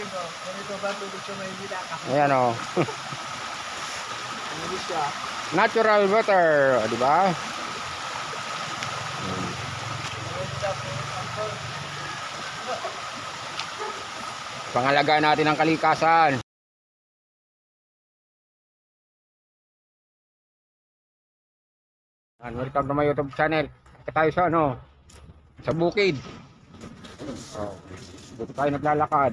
natin, oh. Ganito ba tubig sa Maynila? Ayan o. Ano siya? Natural water, o, di ba? Pangalagaan natin ang kalikasan. Welcome to my YouTube channel. Kita tayo sa ano, sa bukid. Oh, dito tayo naglalakad.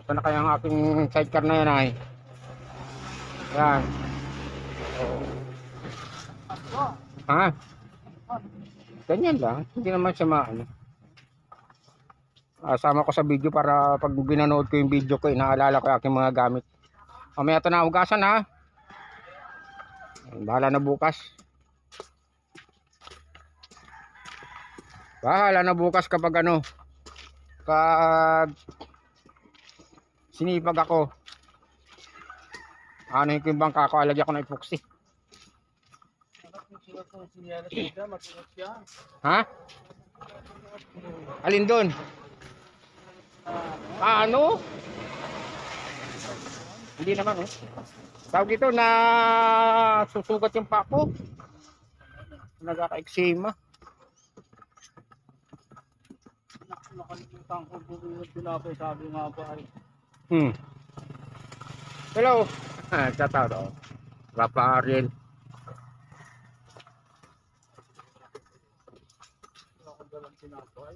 Basta na kaya ang aking sidecar na yan ay. Yan. Ha? Ganyan lang. Hindi naman siya maano. Sama ko sa video para pag binanood ko yung video ko, inaalala ko yung aking mga gamit. Mamaya ito na hugasan ha. Bahala na bukas. Bahala na bukas kapag ano, pag sinipag ako. Ano yung bangka ko, alagyan ko ng epoxy. Ha? Alin doon? Ano? Hindi naman oh. Tawag dito na susugat yung pako. Nagkaka-eksema. Nakalimutan ko yung tinapay, sabi nga ba ay. Hello. Shout out oh. Papa Ariel. Ako dalang tinapay.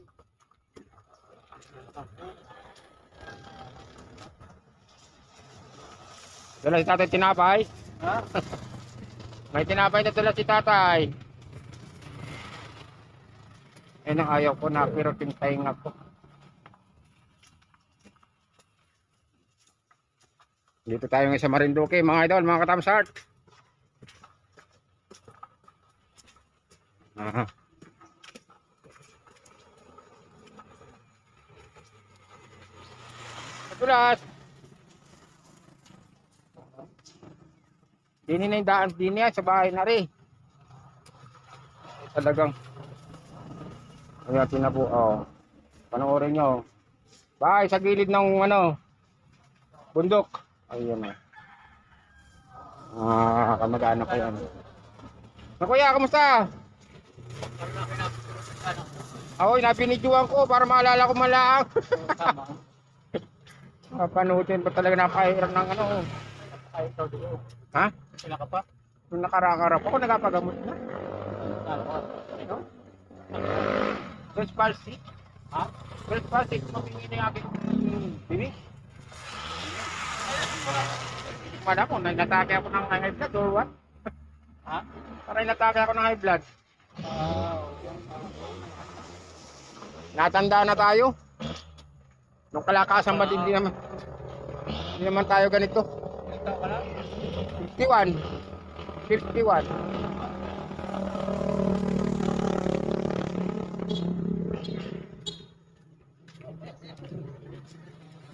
Dala si tatay tinapay. Ha? May tinapay na dala si tatay. Yan ang ayaw ko na pero tintayin ako. Dito tayo ngayon sa Marinduque mga idol, mga katamsart. Aha. Natulas. Dini na yung daan, dini yan sa bahay na rin. Talagang ayan, tinapo, oh. Panoorin nyo. Bahay sa gilid ng ano, bundok. Ayun oh. Kamag-anak ko yan. Kuya, kamusta? Ako, napinidyoan ko para maalala ko malaang. Papanutin pa talaga napahirap ng ano. Ha? Sila ka pa? Nung nakarakarap ako, nagapagamot na. Ano? First palsy? Ha? First palsy, mamingi na yung aking bibig. Wala ko, natake ako ng high blood or what? Ha? Para natake ako ng high blood. Natanda na tayo. Nung kalakasan ba, hindi naman tayo ganito. Ito ka lang? 51. 51.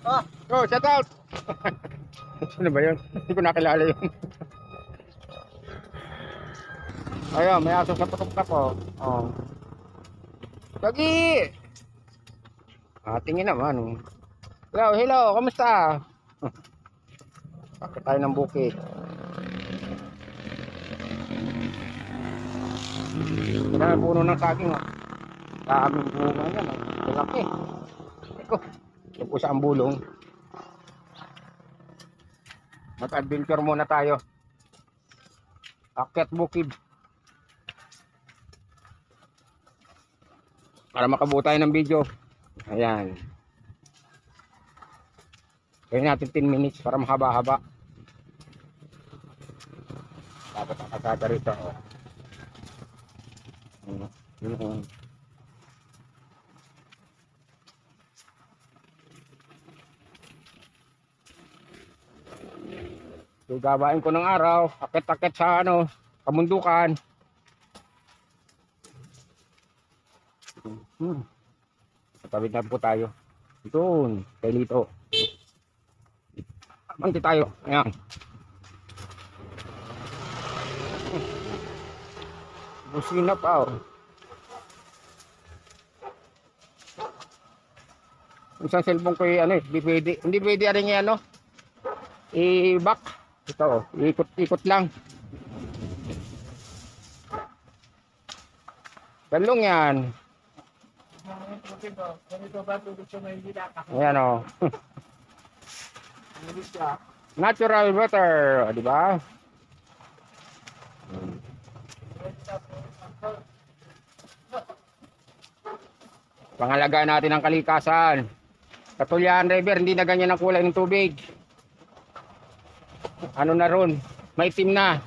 Ah! Oh, shout out! Sino ba yun? Hindi ko nakilala yun. Ayun, may aso sa putok na po. Oh. Gagi! Tingin naman. Oh. Hello, hello, kamusta? Bakit tayo ng bukid? Ito na ang puno ng saging. Oh. Daming bunga yan. Oh. Laki. Eko. Ito po sa ambulong. Mag-adventure muna tayo. Akyat bukid. Para makabuo tayo ng video. Ayan. Gawin natin 10 minutes para mahaba-haba. Dapat ang kasada rito. So, gawain ko ng araw. Akit-akit sa ano, kamundukan. Patawid na po tayo. Doon, kay Lito. Manti tayo. Ayan. Busina pa oh. Isang cellphone ko ano eh, di pwede. Hindi pwede rin yan, ano? I-back. Ito, oh. Ikot-ikot lang. Galong yan. Ganito ba tubig sa may dilata? Ayan, oh. Hindi siya. Natural water, oh, di ba? Pangalagaan natin ang kalikasan. Katulyan River, hindi na ganyan ang kulay ng tubig. Ano na ron? Maitim na.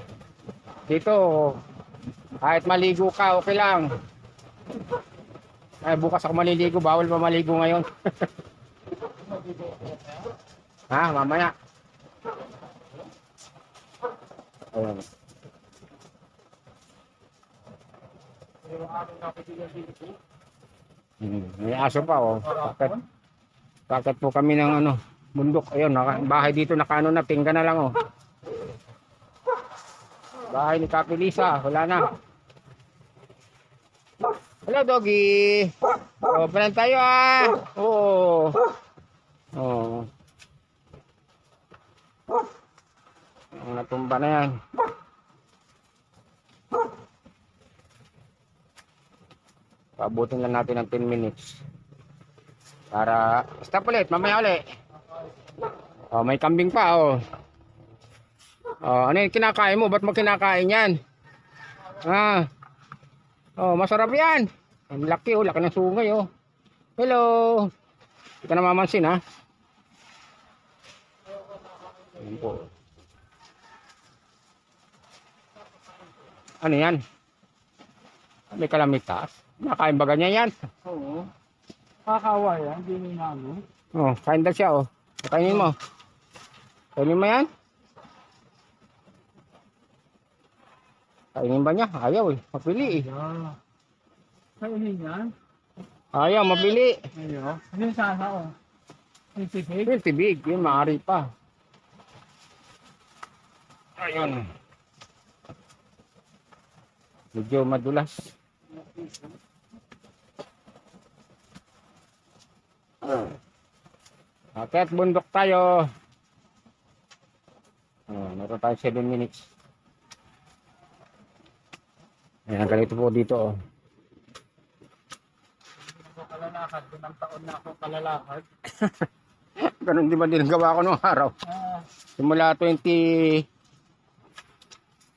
Dito, kahit maligo ka, okay lang. Ay, bukas ako maliligo, bawal pa maligo ngayon. Ha, mamaya. Ayan. May aso pa, oh. Bakit po kami ng ano, bundok. Ayun, bahay dito nakaano na, tingga na lang, oh. Bahay ni Kapi Lisa, wala na. Hello, doggy. Oh, panan tayo, ah. Oo. Oh. Natumba na yan. Paabutin lang natin ng 10 minutes. Para, stop ulit, mamaya ulit. Oh, may kambing pa, oh. Oh, ano yung kinakain mo? Ba't mo kinakain yan? Ah. Oh, masarap yan. Ang laki, oh. Laki ng sungay, oh. Hello. Hindi ka na mamansin, ha? Ayan po. Ano yan? May kalamitas. Nakain ba ganyan yan? Oo. Kakawa yan, hindi na ano. Oh, kain daw siya, oh. Kainin mo. Kainin mo yan? Kainin ba niya? Ayaw, eh. Mapili, eh. Yeah. Kainin yan? Ayaw, mapili. Ayaw. Ano sana, oh? Yung tibig? Yung tibig, yun, maaari pa. Ayun. Medyo madulas. Akit bundok tayo. Meron tayo 7 minutes. Ayan, ganito po dito, oh. Ako kalalakad, unang taon na ako kalalakad. Ganun di ba din gawa ko nung araw? Simula 20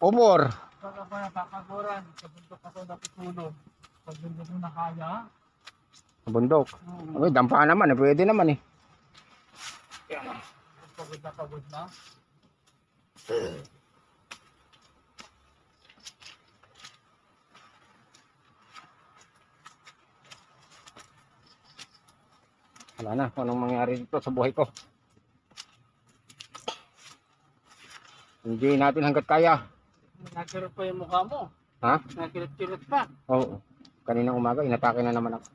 Umor. Pag ako napakaguran, sa bundok ako napitulog. Pag bundok mo na kaya. Bundok. Okay, dampa naman, eh. Pwede naman, eh. Pagod na pagod na. Wala na kung anong mangyari dito sa buhay ko. Enjoy natin hanggat kaya. Nakirot pa yung mukha mo. Ha? Nakirot-kirot pa. Oo. Kaninang umaga, inatake na naman ako.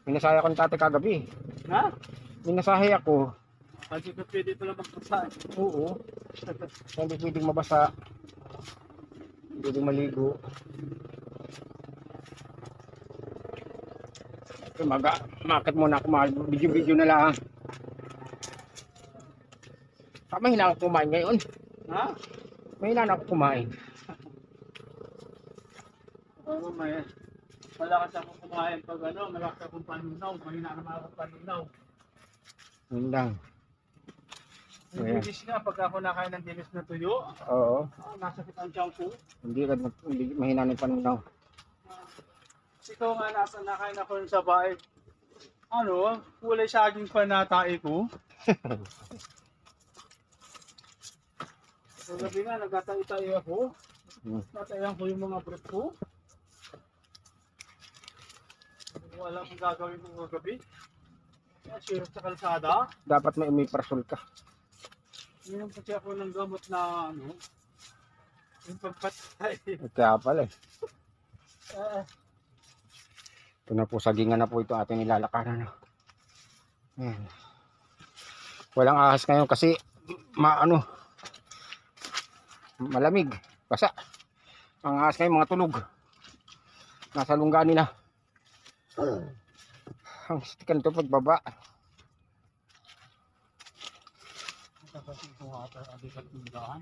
Minasahe ako ng tate kagabi. Ha? Minasahe ako. Kasi ka pwede pala magpasahe. Oo. Hindi pwedeng mabasa. Hindi pwedeng maligo. Market muna ako, video-video na lang. Mahina ako kumain ngayon. Ha? Mahina na ako kumain. Oo, may malakas ako kumain pag ano, malakas akong panunaw. Mahina naman akong panunaw. Yun lang. Yung dilis nga, pag ako nakain ng dilis na tuyo, Oo. nasakit ang tiyan ko. Hindi mahina ng panunaw. Ito nga, nakain ako sa bahay. Ano, kulay saging pa natai ko. Sa gabi nga, nagtatay-tay ako. Natayan ko yung mga brief ko. Hindi ko alam kung gagawin ko kagabi. Sirap sa kalsada. Dapat may parasol ka. Mayroon kasi ako ng gamot na ano, yung pagpatay. Kaya pala, eh. Ito na po, sagingan na po ito ating nilalakaran. Ayan. Walang ahas ngayon kasi malamig, basa. Ang ahas ngayon mga tulog. Nasa lungga nila. Ang stikan ito pagbaba. Tapos ito ata, alikat ng daan.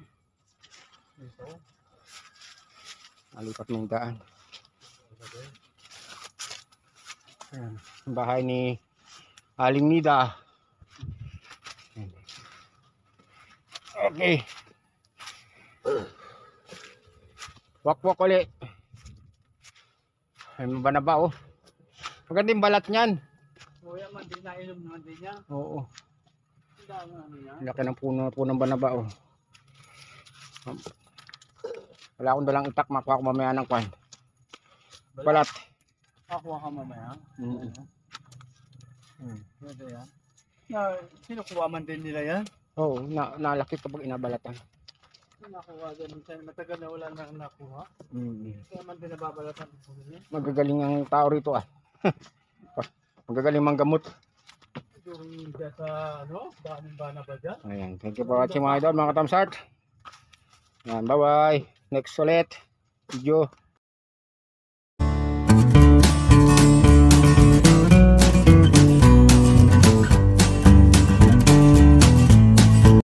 Ito. Alipat ng daan. Ayan, ang bahay ni Aling Nida. Okay. Wakwak ulit. Ay, mabanaba oh. Maganda yung balat niyan. Kuya, man din nainom naman din niya. Oo. Ang dami ano niya. Laki ng punong banaba oh. Wala akong dalang itak, makuha ko mamaya ng kwan. Balat. Kakuha ka mamaya. Pwede yan. Sinukuha man din nila yan. Oo, nalaki kapag inabalatan. Nakuha din siya. Matagal na wala na nakuha. Mm. Kaya man din nababalatan po niya. Magagaling ang tao rito ah. Magagaling manggamot. Yung dyan sa ano, daming bana ba dyan? Ayan, thank you for watching mga idol, mga katamsart. Ayan, bye bye. Next ulit video.